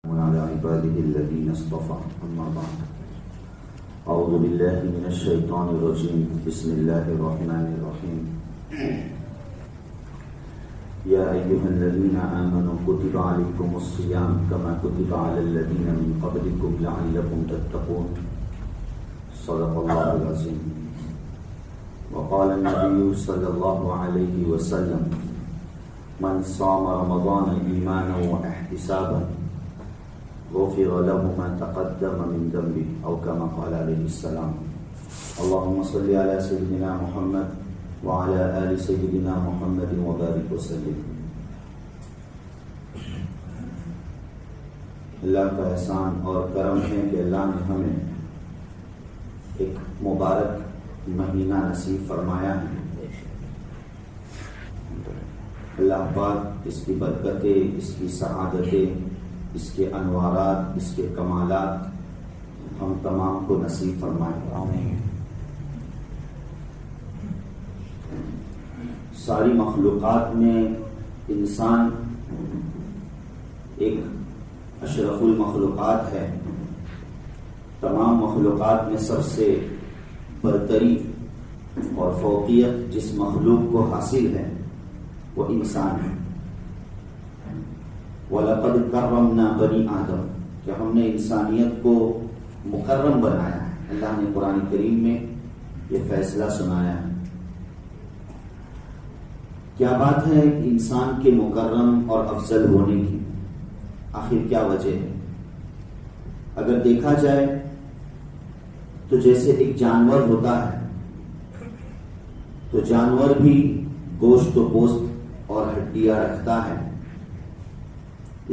على عباده الذين اصطفى أما بعد أعوذ بالله من الشيطان الرجيم بسم الله الرحمن الرحيم يا أيها الذين آمنوا كتب عليكم الصيام كما كتب على الذين من قبلكم لعلكم تتقون صدق الله العظيم وقال النبي صلى الله عليه وسلم من صام رمضان إيمانا واحتسابا غفر له ما تقدم من ذنبه أو كما قال عليه السلام اللهم صل على سيدنا محمد وعلى آل سيدنا محمد وبارك وسلم. اللہ کا احسان اور کرم ہے کہ اللہ نے ہمیں ایک مبارک مہینہ نصیب فرمایا ہے. اللہ پاک اس کی برکتیں، اس کی سعادتیں، اس کے انوارات، اس کے کمالات ہم تمام کو نصیب فرمائے. آمین. ساری مخلوقات میں انسان ایک اشرف المخلوقات ہے. تمام مخلوقات میں سب سے برتری اور فوقیت جس مخلوق کو حاصل ہے وہ انسان ہے. وَلَقَدْ كَرَّمْنَا بَنِي آدم کہ ہم نے انسانیت کو مکرم بنایا ہے. اللہ نے قرآن کریم میں یہ فیصلہ سنایا ہے. کیا بات ہے انسان کے مکرم اور افضل ہونے کی؟ آخر کیا وجہ ہے؟ اگر دیکھا جائے تو جیسے ایک جانور ہوتا ہے تو جانور بھی گوشت و پوست اور ہڈیاں رکھتا ہے،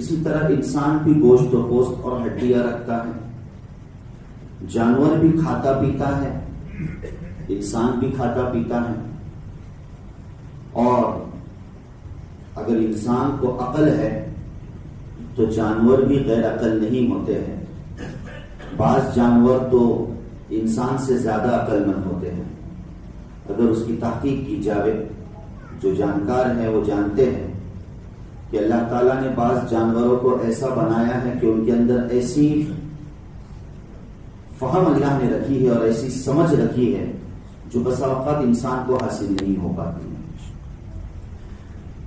اسی طرح انسان بھی گوشت و پوست اور ہڈیاں رکھتا ہے. جانور بھی کھاتا پیتا ہے، انسان بھی کھاتا پیتا ہے. اور اگر انسان کو عقل ہے تو جانور بھی غیر عقل نہیں ہوتے ہیں. بعض جانور تو انسان سے زیادہ عقل مند ہوتے ہیں. اگر اس کی تحقیق کی جائے، جو جانکار ہیں وہ جانتے ہیں کہ اللہ تعالیٰ نے بعض جانوروں کو ایسا بنایا ہے کہ ان کے اندر ایسی فہم اللہ نے رکھی ہے اور ایسی سمجھ رکھی ہے جو بسا اوقات انسان کو حاصل نہیں ہو پاتی ہے.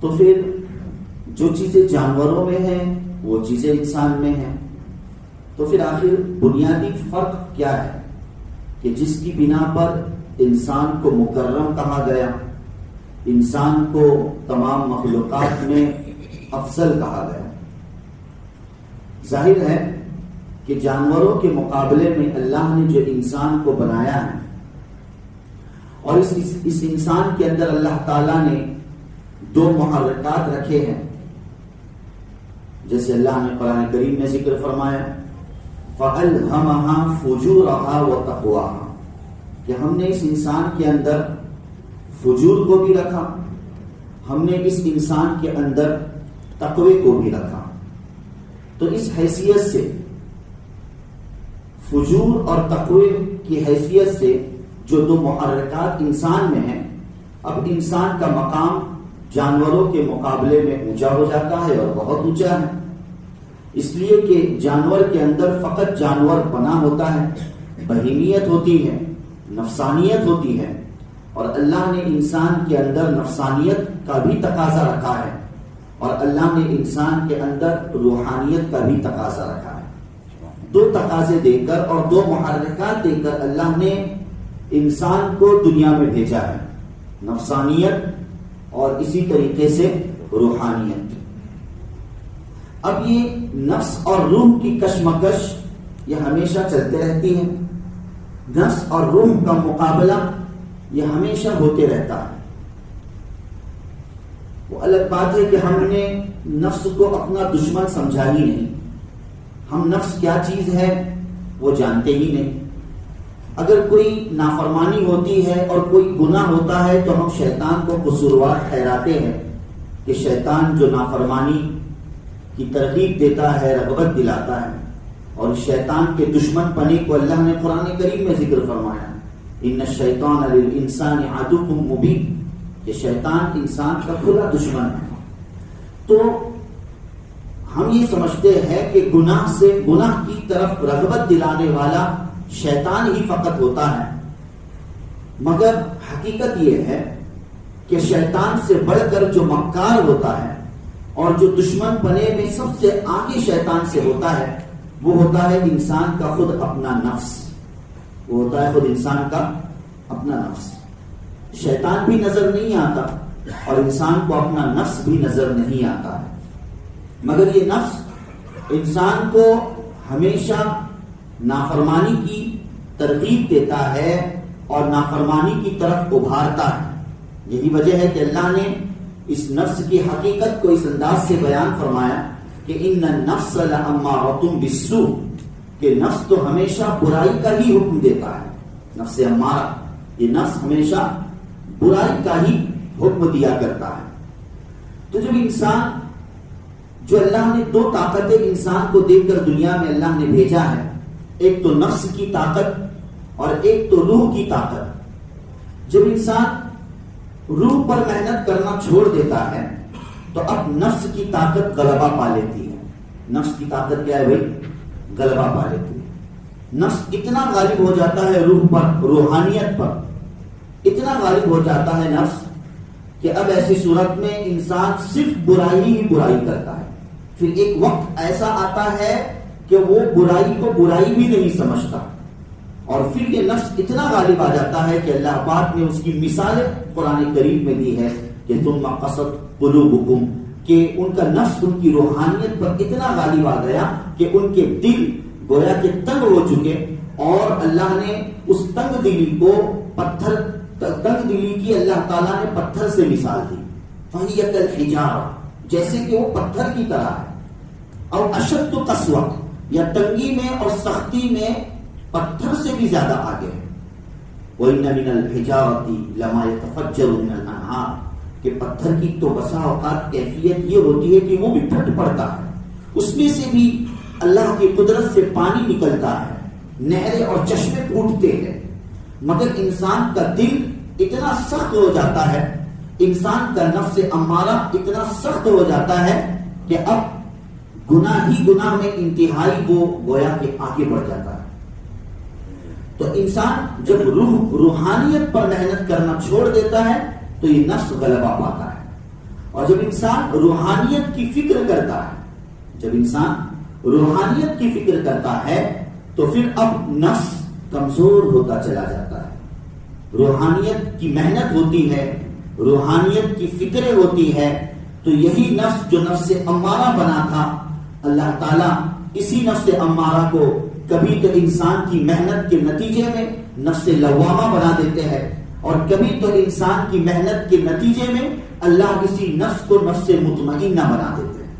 تو پھر جو چیزیں جانوروں میں ہیں وہ چیزیں انسان میں ہیں. تو پھر آخر بنیادی فرق کیا ہے کہ جس کی بنا پر انسان کو مکرم کہا گیا، انسان کو تمام مخلوقات میں افضل کہا گیا؟ ظاہر ہے کہ جانوروں کے مقابلے میں اللہ نے جو انسان کو بنایا ہے اور اس انسان کے اندر اللہ تعالیٰ نے دو محرکات رکھے ہیں. جیسے اللہ نے قرآن کریم میں ذکر فرمایا فَأَلْهَمَهَا فُجُورَهَا وَتَقْوَاهَا کہ ہم نے اس انسان کے اندر فجور کو بھی رکھا، ہم نے اس انسان کے اندر تقوی کو بھی رکھا. تو اس حیثیت سے فجور اور تقوی کی حیثیت سے جو دو محرکات انسان میں ہیں، اب انسان کا مقام جانوروں کے مقابلے میں اونچا ہو جاتا ہے اور بہت اونچا ہے. اس لیے کہ جانور کے اندر فقط جانور بنا ہوتا ہے، بہیمیت ہوتی ہے، نفسانیت ہوتی ہے، اور اللہ نے انسان کے اندر نفسانیت کا بھی تقاضا رکھا ہے اور اللہ نے انسان کے اندر روحانیت کا بھی تقاضا رکھا ہے. دو تقاضے دے کر اور دو محرکات دے کر اللہ نے انسان کو دنیا میں بھیجا ہے، نفسانیت اور اسی طریقے سے روحانیت. اب یہ نفس اور روح کی کشمکش یہ ہمیشہ چلتے رہتی ہے. نفس اور روح کا مقابلہ یہ ہمیشہ ہوتے رہتا ہے. وہ الگ بات ہے کہ ہم نے نفس کو اپنا دشمن سمجھا ہی نہیں. ہم نفس کیا چیز ہے وہ جانتے ہی نہیں. اگر کوئی نافرمانی ہوتی ہے اور کوئی گناہ ہوتا ہے تو ہم شیطان کو قصوروار ٹھہراتے ہیں کہ شیطان جو نافرمانی کی ترغیب دیتا ہے، رغبت دلاتا ہے. اور شیطان کے دشمن پنے کو اللہ نے قرآن کریم میں ذکر فرمایا ان الشیطان للانسان عدو مبین کہ شیطان انسان کا کھلا دشمن ہے. تو ہم یہ سمجھتے ہیں کہ گناہ کی طرف رغبت دلانے والا شیطان ہی فقط ہوتا ہے، مگر حقیقت یہ ہے کہ شیطان سے بڑھ کر جو مکار ہوتا ہے اور جو دشمن پنے میں سب سے آگے شیطان سے ہوتا ہے، وہ ہوتا ہے انسان کا خود اپنا نفس. وہ ہوتا ہے خود انسان کا اپنا نفس. شیطان بھی نظر نہیں آتا اور انسان کو اپنا نفس بھی نظر نہیں آتا ہے، مگر یہ نفس انسان کو ہمیشہ نافرمانی کی ترغیب دیتا ہے اور نافرمانی کی طرف ابھارتا ہے. یہی وجہ ہے کہ اللہ نے اس نفس کی حقیقت کو اس انداز سے بیان فرمایا کہ ان النفس لامارۃ بالسوء، کہ نفس تو ہمیشہ برائی کا ہی حکم دیتا ہے. نفس امارہ، یہ نفس ہمیشہ برائی کا ہی حکم دیا کرتا ہے. تو جب انسان، جو اللہ نے دو طاقتیں انسان کو دے کر دنیا میں اللہ نے بھیجا ہے، ایک تو نفس کی طاقت اور ایک تو روح کی طاقت. جب انسان روح پر محنت کرنا چھوڑ دیتا ہے تو اب نفس کی طاقت غلبہ پا لیتی ہے. نفس کی طاقت کیا ہے بھائی؟ غلبہ پا لیتی ہے. نفس اتنا غالب ہو جاتا ہے روح پر، روحانیت پر اتنا غالب ہو جاتا ہے نفس کہ اب ایسی صورت میں انسان صرف برائی ہی برائی کرتا ہے. پھر ایک وقت ایسا آتا ہے کہ وہ برائی کو برائی بھی نہیں سمجھتا، اور پھر یہ نفس اتنا غالب آ جاتا ہے کہ اللہ پاک نے اس کی مثال قرآن کریم میں دی ہے کہ ثم قست قلوبکم، کہ ان کا نفس ان کی روحانیت پر اتنا غالب آ گیا کہ ان کے دل گویا کہ تنگ ہو چکے، اور اللہ نے اس تنگ دلی کو تنگ دلی کی اللہ تعالیٰ نے پتھر سے مثال دی. فَهِيَ كَالْحِجَارَةِ، جیسے کہ وہ پتھر کی طرح ہے. اور اشد قسوہ، یا تنگی میں اور سختی میں پتھر سے بھی زیادہ آگے ہے. وَإِنَّ مِنَ الْحِجَارَةِ لَمَا يَتَفَجَّرُ مِنَ الْأَنْهَارِ، کہ پتھر کی تو بسا اوقات کیفیت یہ ہوتی ہے کہ وہ بھی پھٹ پڑتا ہے، اس میں سے بھی اللہ کی قدرت سے پانی نکلتا ہے، نہریں اور چشمے پھوٹتے ہیں. مگر انسان کا دل اتنا سخت ہو جاتا ہے، انسان کا نفس امارہ اتنا سخت ہو جاتا ہے کہ اب گناہ ہی گناہ میں انتہائی وہ گویا کہ آگے بڑھ جاتا ہے. تو انسان جب روحانیت پر محنت کرنا چھوڑ دیتا ہے تو یہ نفس غلبہ پاتا ہے. اور جب انسان روحانیت کی فکر کرتا ہے، جب انسان روحانیت کی فکر کرتا ہے تو پھر اب نفس کمزور ہوتا چلا جاتا ہے. روحانیت کی محنت ہوتی ہے، روحانیت کی فکریں ہوتی ہے، تو یہی نفس جو نفس امارہ بنا تھا، اللہ تعالیٰ اسی نفس امارہ کو کبھی تو انسان کی محنت کے نتیجے میں نفس لوامہ بنا دیتے ہیں، اور کبھی تو انسان کی محنت کے نتیجے میں اللہ اسی نفس کو نفس مطمئنہ بنا دیتے ہیں.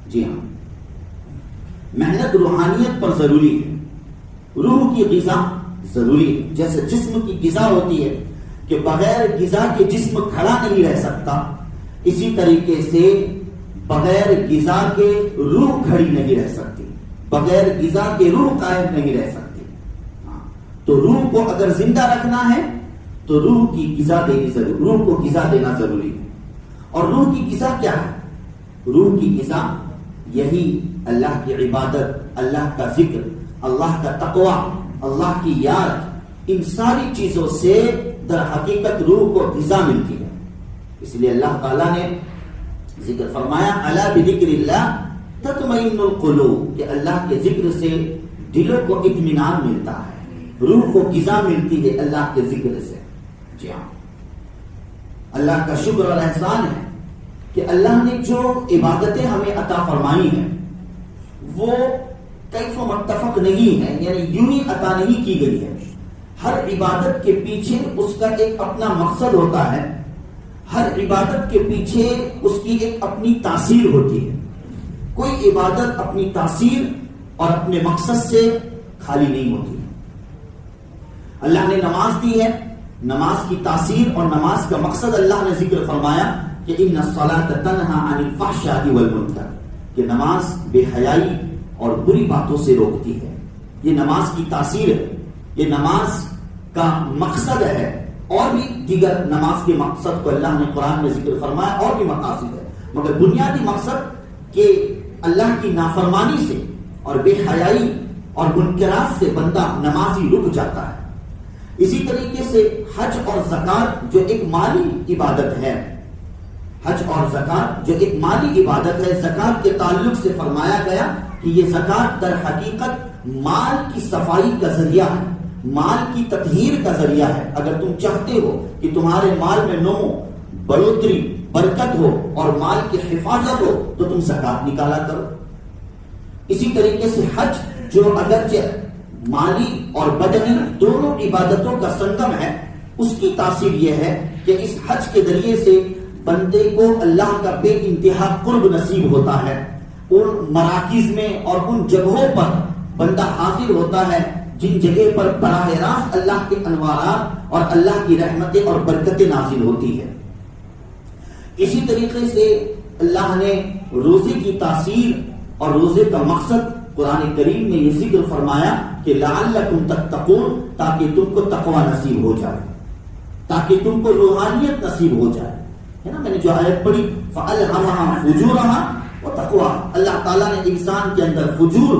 جی ہاں، محنت روحانیت پر ضروری ہے، روح کی غذا ضروری ہے. جیسے جسم کی غذا ہوتی ہے کہ بغیر غذا کے جسم کھڑا نہیں رہ سکتا، اسی طریقے سے بغیر غذا کے روح کھڑی نہیں رہ سکتی، بغیر غذا کے روح قائم نہیں رہ سکتی. تو روح کو اگر زندہ رکھنا ہے تو روح کی غذا دینی ضروری، روح کو غذا دینا ضروری ہے. اور روح کی غذا کیا ہے؟ روح کی غذا یہی اللہ کی عبادت، اللہ کا ذکر، اللہ کا تقوی، اللہ کی یاد، ان ساری چیزوں سے در حقیقت روح کو غذا ملتی ہے. اس لیے اللہ تعالیٰ نے ذکر فرمایا الا بذکر اللہ تطمئن القلوب، کہ اللہ کے ذکر سے دلوں کو اطمینان ملتا ہے، روح کو غذا ملتی ہے اللہ کے ذکر سے. جی ہاں، اللہ کا شکر اور احسان ہے کہ اللہ نے جو عبادتیں ہمیں عطا فرمائی ہیں وہ کیف و متفق نہیں ہے، یعنی یوں ہی عطا نہیں کی گئی ہے. ہر عبادت کے پیچھے اس کا ایک اپنا مقصد ہوتا ہے، ہر عبادت کے پیچھے اس کی ایک اپنی تاثیر ہوتی ہے. کوئی عبادت اپنی تاثیر اور اپنے مقصد سے خالی نہیں ہوتی. اللہ نے نماز دی ہے، نماز کی تاثیر اور نماز کا مقصد اللہ نے ذکر فرمایا کہ ان الصلاۃ تنہی عن الفحشاء والمنکر، کہ نماز بے حیائی اور بری باتوں سے روکتی ہے. یہ نماز کی تاثیر ہے، یہ نماز کا مقصد ہے. اور بھی دیگر نماز کے مقصد کو اللہ نے قرآن میں ذکر فرمایا، اور بھی مقاصد ہے، مگر بنیادی مقصد کہ اللہ کی نافرمانی سے اور بے حیائی اور منکرات سے بندہ نمازی رک جاتا ہے۔ اسی طریقے سے حج اور زکات جو ایک مالی عبادت ہے، حج اور زکات جو ایک مالی عبادت ہے، زکات کے تعلق سے فرمایا گیا کہ یہ زکات در حقیقت مال کی صفائی کا ذریعہ ہے، مال کی تطہیر کا ذریعہ ہے۔ اگر تم چاہتے ہو کہ تمہارے مال میں نمو، بڑھوتری، برکت ہو اور مال کی حفاظت ہو تو تم زکات نکالا کرو۔ اسی طریقے سے حج جو اگرچہ مالی اور بدنی دونوں عبادتوں کا سنگم ہے، اس کی تاثیر یہ ہے کہ اس حج کے ذریعے سے بندے کو اللہ کا بے انتہا قرب نصیب ہوتا ہے۔ ان مراکز میں اور ان جگہوں پر بندہ حاضر ہوتا ہے جن جگہ پر براہ راست اللہ کے انوارات اور اللہ کی رحمتیں اور برکتیں نازل ہوتی ہے۔ اسی طریقے سے اللہ نے روزے کی تاثیر اور روزے کا مقصد قرآن کریم میں یہ ذکر فرمایا کہ لعلکم تتقون، تاکہ تم کو تقوی نصیب ہو جائے، تاکہ تم کو روحانیت نصیب ہو جائے، ہے نا۔ میں نے جو آیت پڑھی فَأَلْهَمَهَا فُجُورَهَا وَتَقْوَاهَا، اللہ تعالیٰ نے انسان کے اندر فجور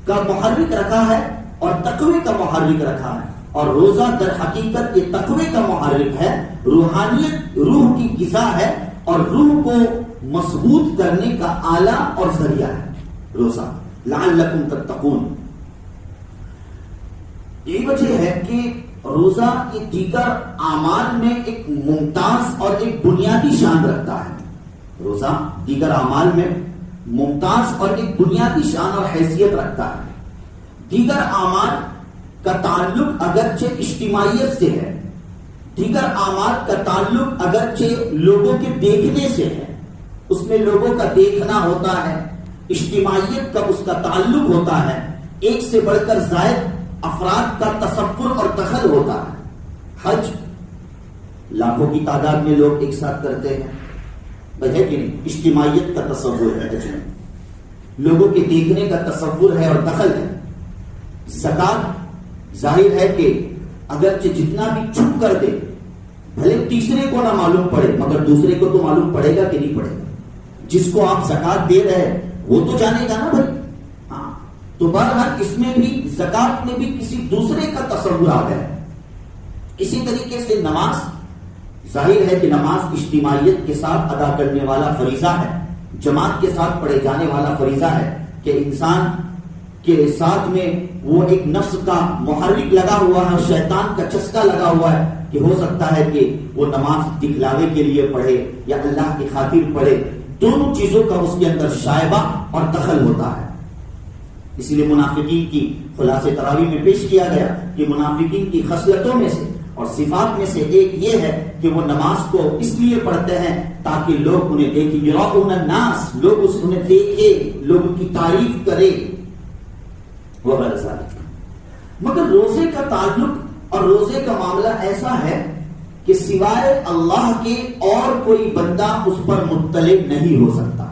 کا محرک رکھا ہے اور تقوی کا محرک رکھا ہے، اور روزہ در حقیقت یہ تقوی کا محرک ہے، روحانیت روح کی غذا ہے اور روح کو مضبوط کرنے کا آلہ اور ذریعہ ہے روزہ۔ لعلکم تتقون، یہی وجہ ہے کہ روزہ یہ دیگر اعمال میں ایک ممتاز اور ایک بنیادی شان رکھتا ہے۔ روزہ دیگر اعمال میں ممتاز اور ایک بنیادی شان اور حیثیت رکھتا ہے۔ دیگر اعمال کا تعلق اگرچہ اجتماعیت سے ہے، دیگر اعمال کا تعلق اگرچہ لوگوں کے دیکھنے سے ہے، اس میں لوگوں کا دیکھنا ہوتا ہے، اجتماعیت کا اس کا تعلق ہوتا ہے، ایک سے بڑھ کر زائد افراد کا تصور اور دخل ہوتا ہے۔ حج لاکھوں کی تعداد میں لوگ ایک ساتھ کرتے ہیں، ہے کہ نہیں؟ اجتماعیت کا تصور ہے، حج میں لوگوں کے دیکھنے کا تصور ہے اور دخل ہے۔ زکات ظاہر ہے کہ اگرچہ جتنا بھی چھپ کر دے، بھلے تیسرے کو نہ معلوم پڑے مگر دوسرے کو تو معلوم پڑے گا کہ نہیں پڑے گا۔ جس کو آپ زکات دے رہے ہیں وہ تو جانے گا نا بھائی۔ ہاں، تو بہرحال اس میں بھی زکات میں بھی کسی دوسرے کا تصور آ گیا۔ اسی طریقے سے نماز ظاہر ہے کہ نماز اجتماعیت کے ساتھ ادا کرنے والا فریضہ ہے، جماعت کے ساتھ پڑھے جانے والا فریضہ ہے کہ انسان کے ساتھ میں وہ ایک نفس کا محرک لگا ہوا ہے، شیطان کا چسکا لگا ہوا ہے کہ ہو سکتا ہے کہ وہ نماز دکھلاوے کے لیے پڑھے یا اللہ کی خاطر پڑھے، دونوں چیزوں کا اس کے اندر شائبہ اور دخل ہوتا ہے۔ اسی لیے منافقین کی خلاصہ تراویح میں پیش کیا گیا کہ منافقین کی خصلتوں میں سے اور صفات میں سے ایک یہ ہے کہ وہ نماز کو اس لیے پڑھتے ہیں تاکہ لوگ انہیں دیکھیں، یراؤن الناس، لوگ انہیں دیکھیں، لوگ ان کی تعریف کریں وغیرہ ذالک۔ مگر روزے کا تعلق اور روزے کا معاملہ ایسا ہے کہ سوائے اللہ کے اور کوئی بندہ اس پر مطلع نہیں ہو سکتا،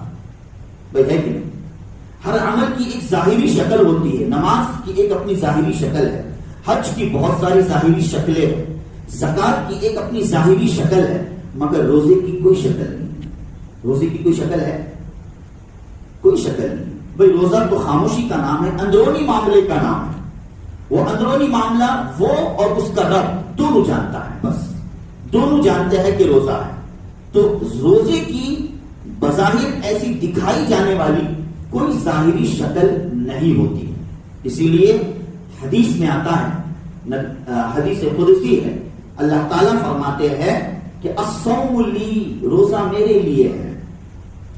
بھائی ہے کہ نہیں؟ ہر عمل کی ایک ظاہری شکل ہوتی ہے، نماز کی ایک اپنی ظاہری شکل ہے، حج کی بہت ساری ظاہری شکلیں ہیں، زکات کی ایک اپنی ظاہری شکل ہے، مگر روزے کی کوئی شکل نہیں۔ روزے کی کوئی شکل ہے؟ کوئی شکل نہیں۔ بھائی روزہ تو خاموشی کا نام ہے، اندرونی معاملے کا نام ہے۔ وہ اندرونی معاملہ وہ اور اس کا رب دونوں جانتا ہے، بس دونوں جانتے ہیں کہ روزہ ہے۔ تو روزے کی بظاہر ایسی دکھائی جانے والی کوئی ظاہری شکل نہیں ہوتی، اسی لیے حدیث میں آتا ہے، حدیث قدسی ہے، اللہ تعالیٰ فرماتے ہیں کہ الصوم لی، روزہ میرے لیے ہے۔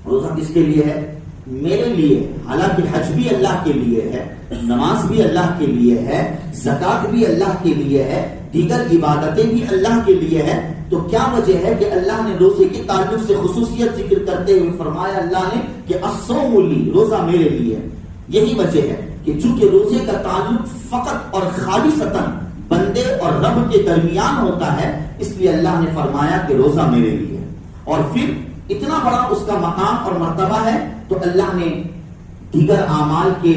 روزہ کس کے لیے ہے؟ میرے لیے۔ حالانکہ حج بھی اللہ کے لیے ہے، نماز بھی اللہ کے لیے ہے، زکات بھی اللہ کے لیے ہے، دیگر عبادتیں بھی اللہ کے لیے ہے۔ تو کیا وجہ ہے کہ اللہ نے روزے کے تعلق سے خصوصیت ذکر کرتے ہوئے فرمایا اللہ نے کہ الصوم لی، روزہ میرے لیے ہے؟ یہی وجہ ہے کہ چونکہ روزے کا تعلق فقط اور خالصتاً بندے اور رب کے درمیان ہوتا ہے، اس لیے اللہ نے فرمایا کہ روزہ میرے لیے ہے۔ اور پھر اتنا بڑا اس کا مقام اور مرتبہ ہے تو اللہ نے دیگر اعمال کے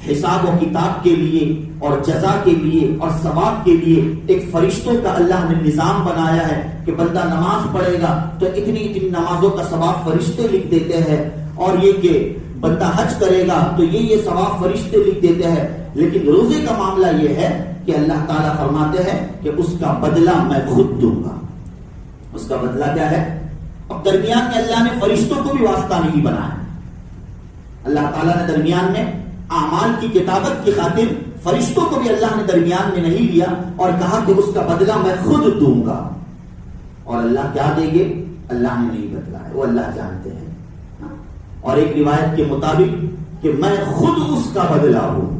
حساب و کتاب کے لیے اور جزا کے لیے اور ثواب کے لیے ایک فرشتوں کا اللہ نے نظام بنایا ہے کہ بندہ نماز پڑھے گا تو اتنی اتنی نمازوں کا ثواب فرشتے لکھ دیتے ہیں، اور یہ کہ بندہ حج کرے گا تو یہ ثواب فرشتے لکھ دیتے ہیں، لیکن روزے کا معاملہ یہ ہے کہ اللہ تعالیٰ فرماتے ہیں کہ اس کا بدلہ میں خود دوں گا۔ اس کا بدلہ کیا ہے؟ اب درمیان میں اللہ نے فرشتوں کو بھی واسطہ نہیں بنایا، اللہ تعالیٰ نے درمیان میں اعمال کی کتابت کی خاطر فرشتوں کو بھی اللہ نے درمیان میں نہیں لیا اور کہا کہ اس کا بدلہ میں خود دوں گا۔ اور اللہ کیا دیں گے اللہ نے نہیں بتلایا، وہ اللہ جانتے ہیں۔ اور ایک روایت کے مطابق کہ میں خود اس کا بدلہ ہوں،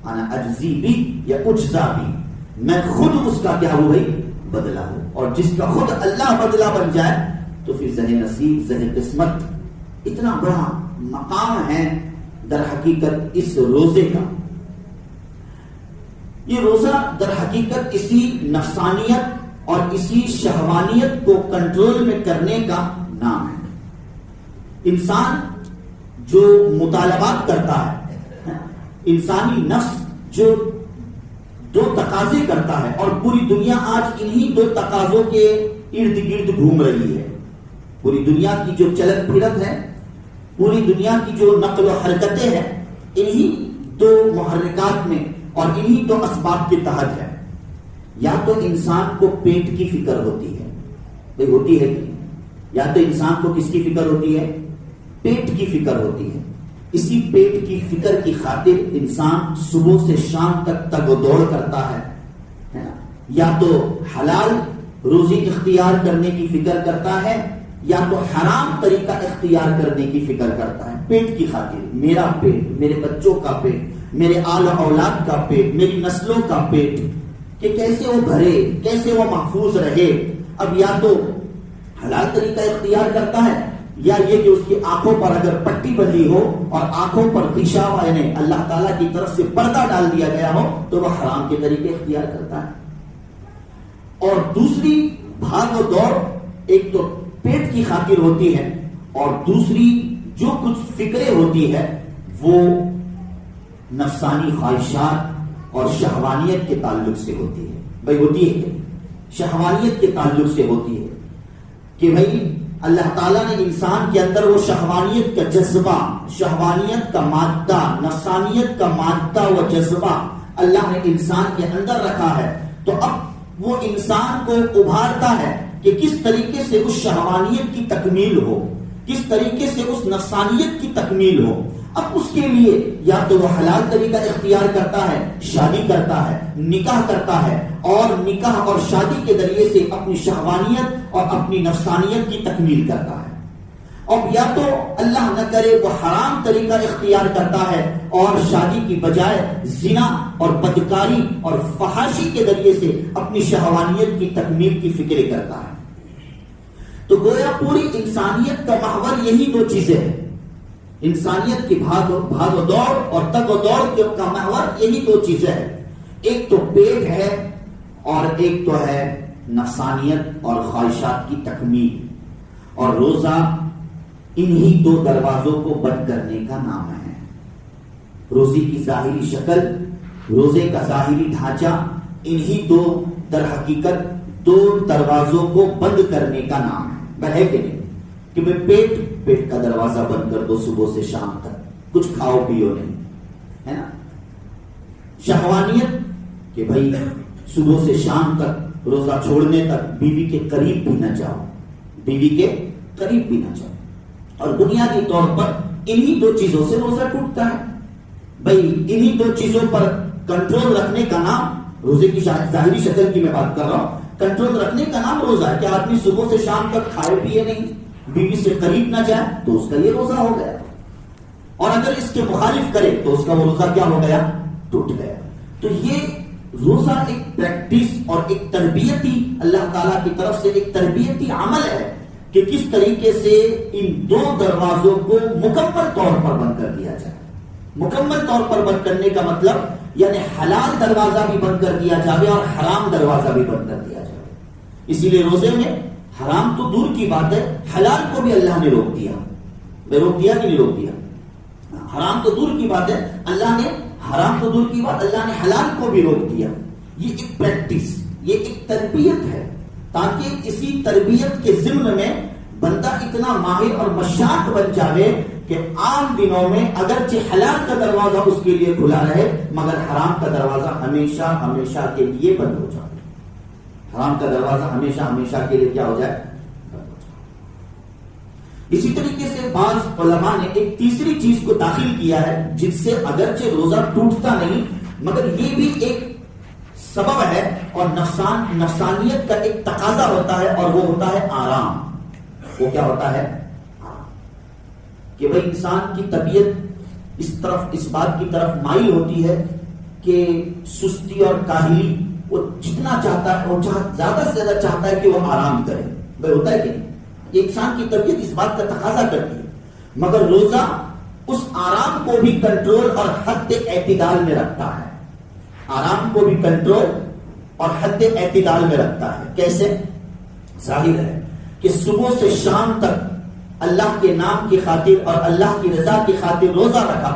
انا اجزی بھی یا اجزا بھی، میں خود اس کا کیا ہوں بھائی بدلہ ہوں۔ اور جس کا خود اللہ بدلہ بن جائے تو پھر زہ نصیب زہ قسمت، اتنا بڑا مقام ہے در حقیقت اس روزے کا۔ یہ روزہ در حقیقت اسی نفسانیت اور اسی شہوانیت کو کنٹرول میں کرنے کا نام ہے۔ انسان جو مطالبات کرتا ہے، انسانی نفس جو دو تقاضے کرتا ہے، اور پوری دنیا آج انہی دو تقاضوں کے ارد گرد گھوم رہی ہے۔ پوری دنیا کی جو چلت پھرت ہے، پوری دنیا کی جو نقل و حرکتیں ہیں، انہی دو محرکات میں اور انہی دو اسباب کے تحت ہے۔ یا تو انسان کو پیٹ کی فکر ہوتی ہے، بھئی ہوتی ہے کہ یا تو انسان کو کس کی فکر ہوتی ہے؟ پیٹ کی فکر ہوتی ہے۔ اسی پیٹ کی فکر کی خاطر انسان صبح سے شام تک تگ و دوڑ کرتا ہے، یا تو حلال روزی اختیار کرنے کی فکر کرتا ہے یا تو حرام طریقہ اختیار کرنے کی فکر کرتا ہے پیٹ کی خاطر۔ میرا پیٹ، میرے بچوں کا پیٹ، میرے آل اولاد کا پیٹ، میری نسلوں کا پیٹ، کہ کیسے وہ بھرے، کیسے وہ محفوظ رہے۔ اب یا تو حلال طریقہ اختیار کرتا ہے یا یہ کہ اس کی آنکھوں پر اگر پٹی بندھی ہو اور آنکھوں پر پیشاب یعنی اللہ تعالیٰ کی طرف سے پردہ ڈال دیا گیا ہو تو وہ حرام کے طریقے اختیار کرتا ہے۔ اور دوسری بھاگ و دوڑ ایک تو پیٹ کی خاطر ہوتی ہے، اور دوسری جو کچھ فکریں ہوتی ہے وہ نفسانی خواہشات اور شہوانیت کے تعلق سے ہوتی ہے۔ بھائی ہوتی ہے شہوانیت کے تعلق سے ہوتی ہے کہ بھائی اللہ تعالیٰ نے انسان کے اندر وہ شہوانیت کا جذبہ، شہوانیت کا مادہ، نفسانیت کا مادہ و جذبہ اللہ نے انسان کے اندر رکھا ہے، تو اب وہ انسان کو ابھارتا ہے کہ کس طریقے سے اس شہوانیت کی تکمیل ہو، کس طریقے سے اس نفسانیت کی تکمیل ہو۔ اب اس کے لیے یا تو وہ حلال طریقہ اختیار کرتا ہے، شادی کرتا ہے، نکاح کرتا ہے، اور نکاح اور شادی کے ذریعے سے اپنی شہوانیت اور اپنی نفسانیت کی تکمیل کرتا ہے۔ اور یا تو اللہ نہ کرے وہ حرام طریقہ اختیار کرتا ہے اور شادی کی بجائے زنا اور بدکاری اور فحاشی کے ذریعے سے اپنی شہوانیت کی تکمیل کی فکر کرتا ہے۔ تو گویا پوری انسانیت کا محور یہی دو چیزیں ہیں، انسانیت کی بھاگ و دوڑ اور تگ و دوڑ کا محور یہی دو چیزیں ہیں، ایک تو پیٹ ہے اور ایک تو ہے نفسانیت اور خواہشات کی تکمیل۔ اور روزہ انہی دو دروازوں کو بند کرنے کا نام ہے۔ روزے کی ظاہری شکل، روزے کا ظاہری ڈھانچہ، انہی دو در حقیقت دو دروازوں کو بند کرنے کا نام ہے۔ ہے کہ نہیں کہ میں پیٹ کا دروازہ بند کر دو، صبح سے شام تک کچھ کھاؤ پیو نہیں، ہے نا۔ شہوانیت کہ بھائی صبح سے شام تک روزہ چھوڑنے تک بیوی کے قریب بھی نہ جاؤ، بیوی کے قریب بھی نہ جاؤ۔ اور بنیادی طور پر انہی دو چیزوں سے روزہ ٹوٹتا ہے۔ بھائی انہی دو چیزوں پر کنٹرول رکھنے کا نام، روزے کی ظاہری شکل کی میں بات کر رہا ہوں، کنٹرول رکھنے کا نام روزہ ہے کہ آدمی صبح سے شام تک کھائے پیے نہیں، بیوی سے قریب نہ جائے تو اس کا یہ روزہ ہو گیا، اور اگر اس کے مخالف کرے تو اس کا وہ روزہ کیا ہو گیا؟ ٹوٹ گیا۔ تو یہ روزہ ایک پریکٹس اور ایک تربیتی، اللہ تعالیٰ کی طرف سے ایک تربیتی عمل ہے کہ کس طریقے سے ان دو دروازوں کو مکمل طور پر بند کر دیا جائے۔ مکمل طور پر بند کرنے کا مطلب یعنی حلال دروازہ بھی بند کر دیا جائے اور حرام دروازہ بھی بند کر دیا جائے۔ اسی لیے روزے میں حرام تو دور کی بات ہے، حلال کو بھی اللہ نے روک دیا۔ روک دیا کہ نہیں روک دیا؟ حرام تو دور کی بات ہے، اللہ نے حرام تو دور کی بات، اللہ نے حلال کو بھی روک دیا۔ یہ ایک پریکٹس، یہ ایک تربیت ہے، تاکہ اسی تربیت کے ضمن میں بندہ اتنا ماہر اور مشاق بن جائے کہ عام دنوں میں اگرچہ حلال کا دروازہ اس کے لیے کھلا رہے مگر حرام کا دروازہ ہمیشہ ہمیشہ کے لیے بند ہو جائے. حرام کا دروازہ ہمیشہ ہمیشہ کے لیے کیا ہو جائے؟ اسی طریقے سے بعض علماء نے ایک تیسری چیز کو داخل کیا ہے جس سے اگرچہ روزہ ٹوٹتا نہیں مگر یہ بھی ایک سبب ہے اور نفسانیت کا ایک تقاضا ہوتا ہے اور وہ ہوتا ہے آرام. وہ کیا ہوتا ہے؟ کہ بھئی انسان کی طبیعت اس بات کی طرف مائل ہوتی ہے کہ سستی اور کاہلی وہ جتنا چاہتا ہے وہ زیادہ سے زیادہ چاہتا ہے کہ وہ آرام کرے. بھئی ہوتا ہے کہ نہیں؟ انسان کی طبیعت اس بات کا تقاضا کرتی ہے مگر روزہ اس آرام کو بھی کنٹرول اور حد اعتدال میں رکھتا ہے. آرام کو بھی کنٹرول اور حد اعتدال میں رکھتا ہے. کیسے؟ ظاہر ہے کہ صبح سے شام تک اللہ کے نام کی خاطر اور اللہ کی رضا کی خاطر روزہ رکھا.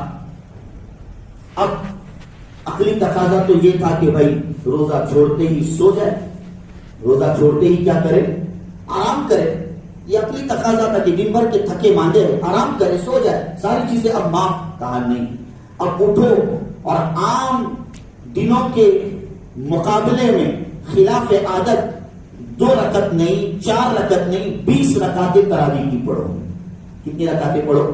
اب عقلی تقاضا تو یہ تھا کہ بھائی روزہ چھوڑتے ہی سو جائے, روزہ چھوڑتے ہی کیا کرے؟ آرام کرے. یہ عقلی تقاضا تھا کہ دن بھر کے تھکے ماندے رہے, آرام کرے, سو جائے, ساری چیزیں اب معاف. کہا نہیں, اب اٹھو اور عام دنوں کے مقابلے میں خلاف عادت 2 رکعت نہیں, 4 رکعت نہیں, 20 رکعتیں تراویح کی پڑھو. کتنی رکعتیں پڑھو؟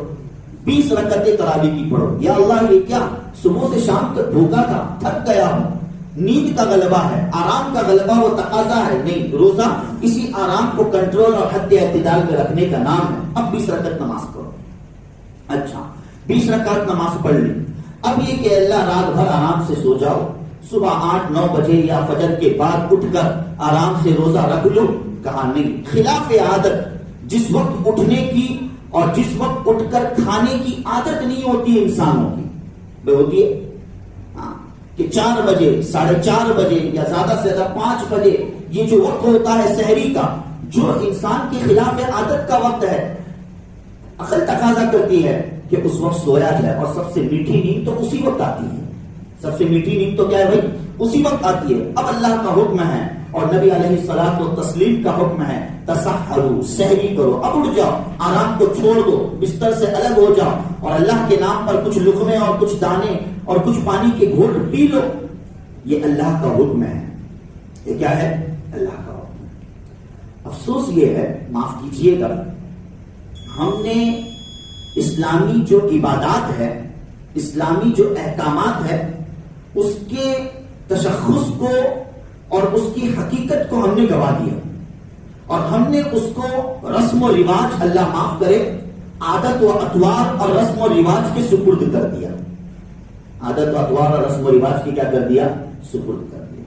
20 رکعتیں تراویح کی پڑھو. یا اللہ یہ کیا, صبح سے شام تک بھوکا تھا, تھک گیا ہوں, نیند کا غلبہ ہے, آرام کا غلبہ وہ تقاضا ہے. نہیں, روزہ اسی آرام کو کنٹرول اور حد اعتدال میں رکھنے کا نام ہے. اب 20 رکعت نماز پڑھو. اچھا 20 رکعت نماز پڑھ لی. اب یہ کہ اللہ رات بھر آرام سے سو جاؤ, صبح 8-9 بجے یا فجر کے بعد اٹھ کر آرام سے روزہ رکھ لو. کہا نہیں, خلاف عادت جس وقت اٹھنے کی اور جس وقت اٹھ کر کھانے کی عادت نہیں ہوتی انسانوں کی, وہ ہوتی ہے کہ 4 بجے, 4:30 بجے یا زیادہ سے زیادہ 5 بجے یہ جو وقت ہوتا ہے سحری کا, جو انسان کے خلاف عادت کا وقت ہے. عقل تقاضا کرتی ہے کہ اس وقت سویا جائے اور سب سے میٹھی نیند تو اسی وقت آتی ہے. سب سے میٹھی نیند تو کیا ہے بھائی؟ اسی وقت آتی ہے. اب اللہ کا حکم ہے اور نبی علیہ الصلوۃ والتسلیم کا حکم ہے تسحروا, سحری کرو. اب اٹھ جاؤ, آرام کو چھوڑ دو, بستر سے الگ ہو جاؤ اور اللہ کے نام پر کچھ لقمے اور کچھ دانے اور کچھ پانی کے گھونٹ پی لو. یہ اللہ کا حکم ہے. یہ کیا ہے؟ اللہ کا حکم. افسوس یہ ہے, معاف کیجئے گا, ہم نے اسلامی جو عبادات ہے, اسلامی جو احکامات ہے, اس کے تشخص کو اور اس کی حقیقت کو ہم نے گوا دیا اور ہم نے اس کو رسم و رواج, اللہ معاف کرے, عادت و اطوار اور رسم و رواج کے سپرد کر دیا. عادت و اطوار اور رسم و رواج کی کیا کر دیا؟ سپرد کر دیا.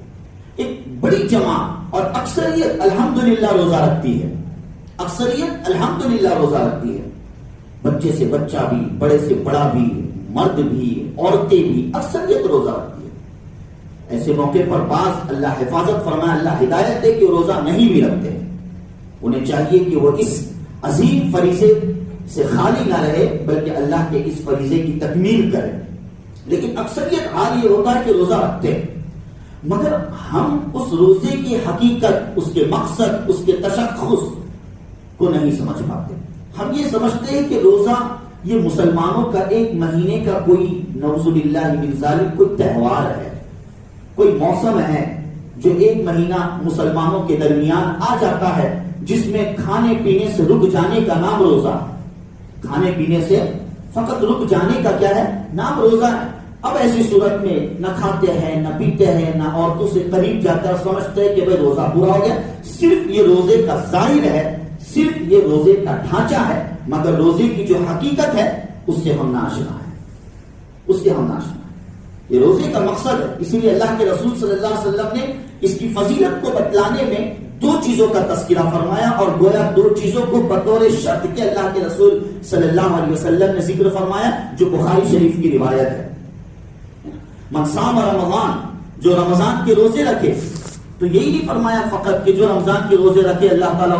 ایک بڑی جماعت اور اکثریت الحمدللہ روزہ رکھتی ہے, اکثریت الحمدللہ روزہ رکھتی ہے. بچے سے بچہ بھی, بڑے سے بڑا بھی, مرد بھی, عورتیں بھی, اکثریت روزہ رکھتی ہے. ایسے موقع پر بعض اللہ حفاظت فرمائے, اللہ ہدایت دے کہ وہ روزہ نہیں بھی رکھتے. انہیں چاہیے کہ وہ اس عظیم فریضے سے خالی نہ رہے بلکہ اللہ کے اس فریضے کی تکمیل کرے. لیکن اکثریت حال یہ ہوتا ہے کہ روزہ رکھتے ہیں مگر ہم اس روزے کی حقیقت, اس کے مقصد, اس کے تشخص کو نہیں سمجھ پاتے. ہم یہ سمجھتے ہیں کہ روزہ یہ مسلمانوں کا ایک مہینے کا کوئی نعوذ باللہ من ذالک کوئی تہوار ہے, کوئی موسم ہے جو ایک مہینہ مسلمانوں کے درمیان آ جاتا ہے جس میں کھانے پینے سے رک جانے کا نام روزہ. کھانے پینے سے فقط رک جانے کا کیا ہے؟ نام روزہ ہے. اب ایسی صورت میں نہ کھاتے ہیں, نہ پیتے ہیں, نہ عورتوں سے قریب جاتا, سمجھتے ہیں کہ بھائی روزہ پورا ہو گیا. صرف یہ روزے کا ظاہر ہے, صرف یہ روزے کا ڈھانچہ ہے مگر روزے کی جو حقیقت ہے اس سے ہم ناشنا ہے, اس سے ہم ناشنا ہے. یہ روزے کا مقصد ہے. اسی لیے اللہ کے رسول صلی اللہ علیہ وسلم نے اس کی فضیلت کو بتلانے میں 2 چیزوں کا تذکرہ فرمایا اور گویا 2 چیزوں کو بطور شرط کے اللہ کے رسول صلی اللہ علیہ وسلم نے ذکر فرمایا جو بخاری شریف کی روایت ہے. من صام رمضان, جو رمضان کے روزے رکھے, تو یہی نہیں فرمایا فقط کہ جو رمضان کے روزے رکھے اللہ تعالیٰ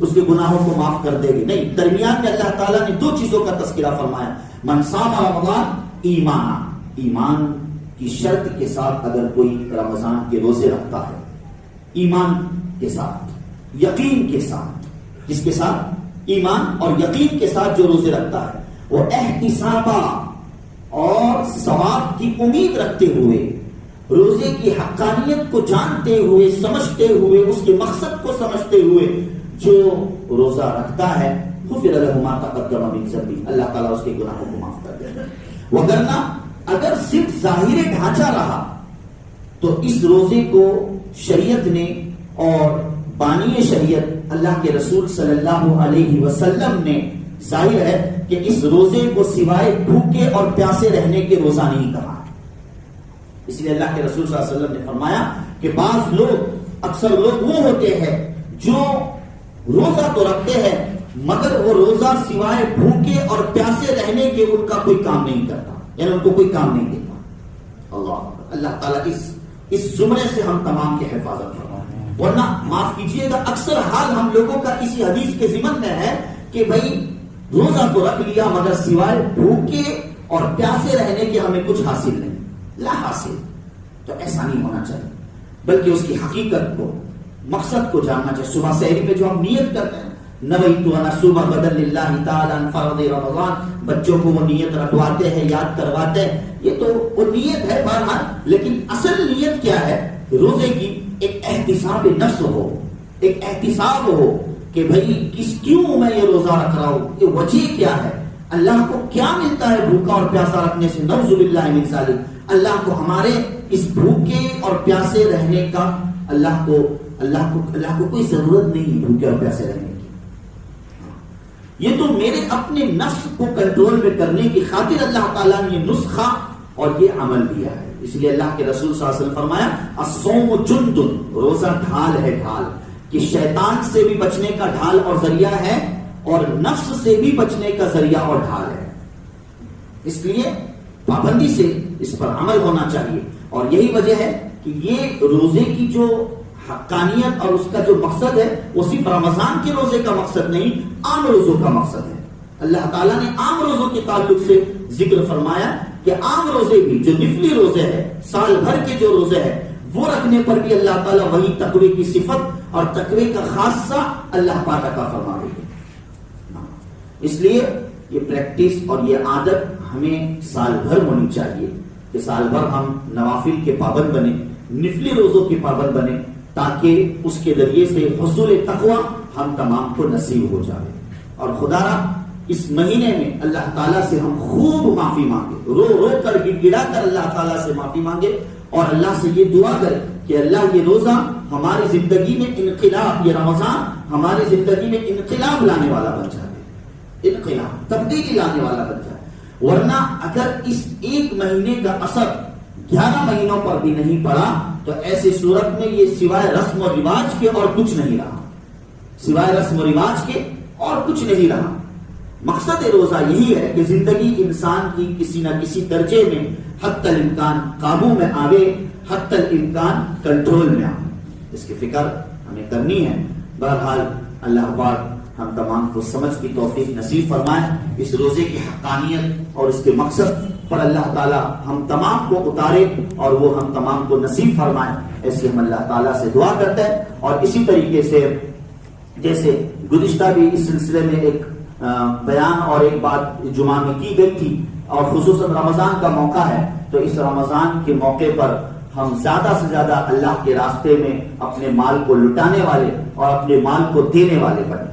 اس کے گناہوں کو معاف کر دے گی. نہیں, درمیان میں اللہ تعالیٰ نے 2 چیزوں کا تذکرہ فرمایا. من صام رمضان ایمانا, ایمان کی شرط کے ساتھ اگر کوئی رمضان کے روزے رکھتا ہے, ایمان کے ساتھ, یقین کے ساتھ, جس کے ساتھ ایمان اور یقین کے ساتھ جو روزے رکھتا ہے, وہ احتسابا اور ثواب کی امید رکھتے ہوئے، روزے کی حقانیت کو جانتے ہوئے، سمجھتے ہوئے، اس کے مقصد کو سمجھتے ہوئے جو روزہ رکھتا ہے غفر له ما تقدم من ذنبه، اللہ تعالیٰ اس کے گناہوں کو معاف کر دیتا ہے۔ وگرنہ اگر صرف ظاہر ڈھانچہ رہا تو اس روزے کو شریعت نے اور بانی شریعت اللہ کے رسول صلی اللہ علیہ وسلم نے ظاہر ہے کہ اس روزے کو سوائے بھوکے اور پیاسے رہنے کے روزہ نہیں کہا ہے۔ اس لیے اللہ کے رسول صلی اللہ علیہ وسلم نے فرمایا کہ بعض لوگ، اکثر لوگ وہ ہوتے ہیں جو روزہ تو رکھتے ہیں مگر وہ روزہ سوائے بھوکے اور پیاسے رہنے کے ان کا کوئی کام نہیں کرتا، یعنی ان کو کوئی کام نہیں دیتا۔ اللہ تعالیٰ اس زمرے سے ہم تمام کی حفاظت فرمائے۔ ورنہ معاف کیجئے گا، اکثر حال ہم لوگوں کا اسی حدیث کے ضمن میں ہے کہ بھائی روزہ تو رکھ لیا مگر سوائے بھوکے اور پیاسے رہنے کے ہمیں کچھ حاصل نہیں، لا حاصل۔ تو ایسا نہیں ہونا چاہیے، بلکہ اس کی حقیقت کو، مقصد کو جاننا چاہیے۔ صبح سحری پہ جو ہم نیت کرتے ہیں، نویت ان اصوم غدا للہ تعالی فرض رمضان، بچوں کو وہ نیت رٹواتے ہیں، یاد کرواتے ہیں، یہ تو وہ نیت ہے بہرحال، لیکن اصل نیت کیا ہے؟ روزے کی ایک احتساب نفس ہو، ایک احتساب ہو کہ بھائی کیوں میں یہ روزہ رکھ رہا ہوں، یہ وجہ کیا ہے، اللہ کو کیا ملتا ہے بھوکا اور پیاسا رکھنے سے، نعوذ باللہ من ذالک۔ اللہ کو ہمارے اس بھوکے اور پیاسے رہنے کا اللہ کو کوئی ضرورت نہیں بھوکے اور پیاسے رہنے کی۔ یہ تو میرے اپنے نفس کو کنٹرول میں کرنے کی خاطر اللہ تعالیٰ نے یہ نسخہ اور یہ عمل دیا ہے۔ اس لیے اللہ کے رسول صلی اللہ علیہ وسلم فرمایا الصوم جند، روزہ ڈھال ہے، ڈھال کہ شیطان سے بھی بچنے کا ڈھال اور ذریعہ ہے اور نفس سے بھی بچنے کا ذریعہ اور ڈھال ہے۔ اس لیے پابندی سے اس پر عمل ہونا چاہیے، اور یہی وجہ ہے کہ یہ روزے کی جو حقانیت اور اس کا جو مقصد ہے وہ صرف رمضان کے روزے کا مقصد نہیں، عام روزوں کا مقصد ہے۔ اللہ تعالیٰ نے عام روزوں کے تعلق سے ذکر فرمایا کہ عام روزے بھی جو نفلی روزے ہیں، سال بھر کے جو روزے ہیں، وہ رکھنے پر بھی اللہ تعالیٰ وہی تقوی کی صفت اور تقوی کا خاصہ اللہ پاک عطا فرما رہی ہے۔ اس لیے یہ پریکٹس اور یہ عادت ہمیں سال بھر ہونی چاہیے کہ سال بھر ہم نوافل کے پابند بنے، نفلی روزوں کے پابند بنے، تاکہ اس کے ذریعے سے حصول تقوی ہم تمام کو نصیب ہو جائے۔ اور خدا را اس مہینے میں اللہ تعالیٰ سے ہم خوب معافی مانگے، رو رو کر گڑ گڑا کر اللہ تعالیٰ سے معافی مانگے، اور اللہ سے یہ دعا کرے کہ اللہ یہ روزہ ہماری زندگی میں انقلاب، یہ رمضان ہماری زندگی میں انقلاب لانے والا بن جائے، انقلاب، تبدیلی لانے والا بن جائے۔ ورنہ اگر اس ایک مہینے کا اثر 11 مہینوں پر بھی نہیں پڑا تو ایسی صورت میں یہ سوائے رسم و رواج کے اور کچھ نہیں رہا، سوائے رسم و رواج کے اور کچھ نہیں رہا۔ مقصد روزہ یہی ہے کہ زندگی انسان کی کسی نہ کسی درجے میں حتی الامکان قابو میں آوے، حتی الامکان کنٹرول میں آوے، اس کی فکر ہمیں کرنی ہے۔ بہرحال اللہ پاک ہم تمام کو سمجھ کی توفیق نصیب فرمائے، اس روزے کی حقانیت اور اس کے مقصد پر اللہ تعالیٰ ہم تمام کو اتارے اور وہ ہم تمام کو نصیب فرمائے، ایسے ہم اللہ تعالیٰ سے دعا کرتے ہیں۔ اور اسی طریقے سے جیسے گزشتہ بھی اس سلسلے میں ایک بیان اور ایک بات جمعہ میں کی گئی تھی، اور خصوصاً رمضان کا موقع ہے، تو اس رمضان کے موقع پر ہم زیادہ سے زیادہ اللہ کے راستے میں اپنے مال کو لٹانے والے اور اپنے مال کو دینے والے بنے۔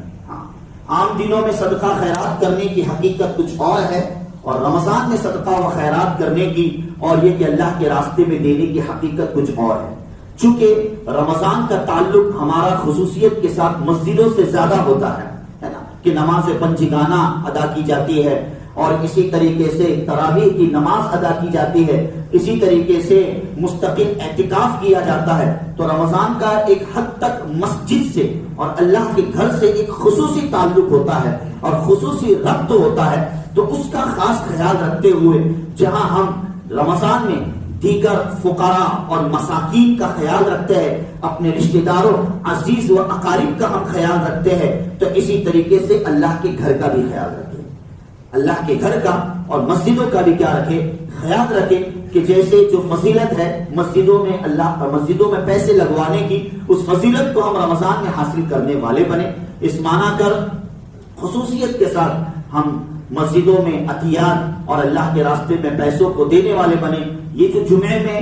عام دنوں میں صدقہ خیرات کرنے کی حقیقت کچھ اور ہے، اور رمضان میں صدقہ و خیرات کرنے کی اور یہ کہ اللہ کے راستے میں دینے کی حقیقت کچھ اور ہے۔ چونکہ رمضان کا تعلق ہمارا خصوصیت کے ساتھ مسجدوں سے زیادہ ہوتا ہے نا، کہ نماز پنجگانہ ادا کی جاتی ہے، اور اسی طریقے سے تراویح کی نماز ادا کی جاتی ہے، اسی طریقے سے مستقل اعتکاف کیا جاتا ہے۔ تو رمضان کا ایک حد تک مسجد سے اور اللہ کے گھر سے ایک خصوصی تعلق ہوتا ہے اور خصوصی ربط ہوتا ہے، تو اس کا خاص خیال رکھتے ہوئے جہاں ہم رمضان میں دیگر فقراء اور مساکین کا خیال رکھتے ہیں، اپنے رشتہ داروں عزیز و اقارب کا ہم خیال رکھتے ہیں، تو اسی طریقے سے اللہ کے گھر کا بھی خیال رکھیں، اللہ کے گھر کا اور مسجدوں کا بھی کیا رکھے، خیال رکھے کہ جیسے جو فضیلت ہے مسجدوں میں پیسے لگوانے کی، اس فضیلت کو ہم رمضان میں حاصل کرنے والے بنے۔ اس معنی کر خصوصیت کے ساتھ ہم مسجدوں میں عطیات اور اللہ کے راستے میں پیسوں کو دینے والے بنے. یہ جو جمعے میں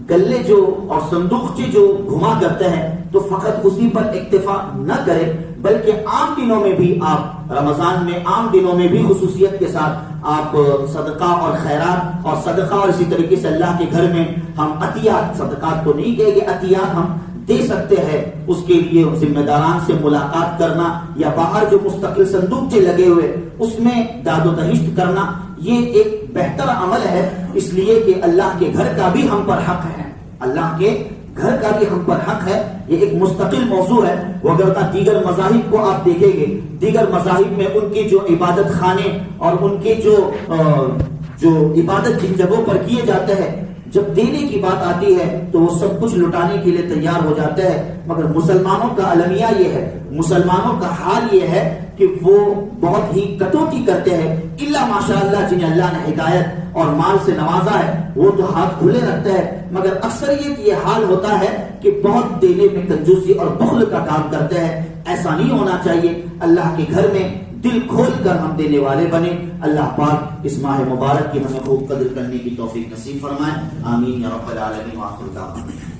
گلے جو اور صندوقچے جو گھما کرتے ہیں تو فقط اسی پر اکتفا نہ کرے بلکہ عام دنوں میں بھی آپ رمضان میں عام دنوں میں بھی خصوصیت کے ساتھ آپ صدقہ اور خیرات اور صدقہ اور اسی طریقے سے اللہ کے گھر میں ہم عطیات صدقات تو نہیں کہیں گے عطیات ہم دے سکتے ہیں. اس کے لیے ذمہ داران سے ملاقات کرنا یا باہر جو مستقل صندوقچے لگے ہوئے اس میں داد و دہشت کرنا یہ ایک بہتر عمل ہے. اس لیے کہ اللہ کے گھر کا بھی ہم پر حق ہے, اللہ کے گھر کا بھی ہم پر حق ہے. یہ ایک مستقل موضوع ہے. وگرنہ دیگر مذاہب کو آپ دیکھیں گے, دیگر مذاہب میں ان کے جو عبادت خانے اور ان کے جو عبادت جن جگہوں پر کیے جاتے ہیں جب دینے کی بات آتی ہے تو وہ سب کچھ لٹانے کے لیے تیار ہو جاتے ہیں. مگر مسلمانوں کا المیہ یہ ہے, مسلمانوں کا حال یہ ہے کہ وہ بہت ہی کٹوتی کرتے ہیں. الا ماشاءاللہ جنہیں اللہ نے ہدایت اور مال سے نوازا ہے وہ تو ہاتھ کھلے رکھتے ہیں. مگر اکثریت یہ حال ہوتا ہے کہ بہت دینے میں کنجوسی اور بخل کا کام کرتے ہیں. ایسا نہیں ہونا چاہیے. اللہ کے گھر میں دل کھول کر ہم دینے والے بنے. اللہ پاک اس ماہ مبارک کی ہمیں خوب قدر کرنے کی توفیق نصیب فرمائے. آمین یا رب العالمین. وآخر دعوانا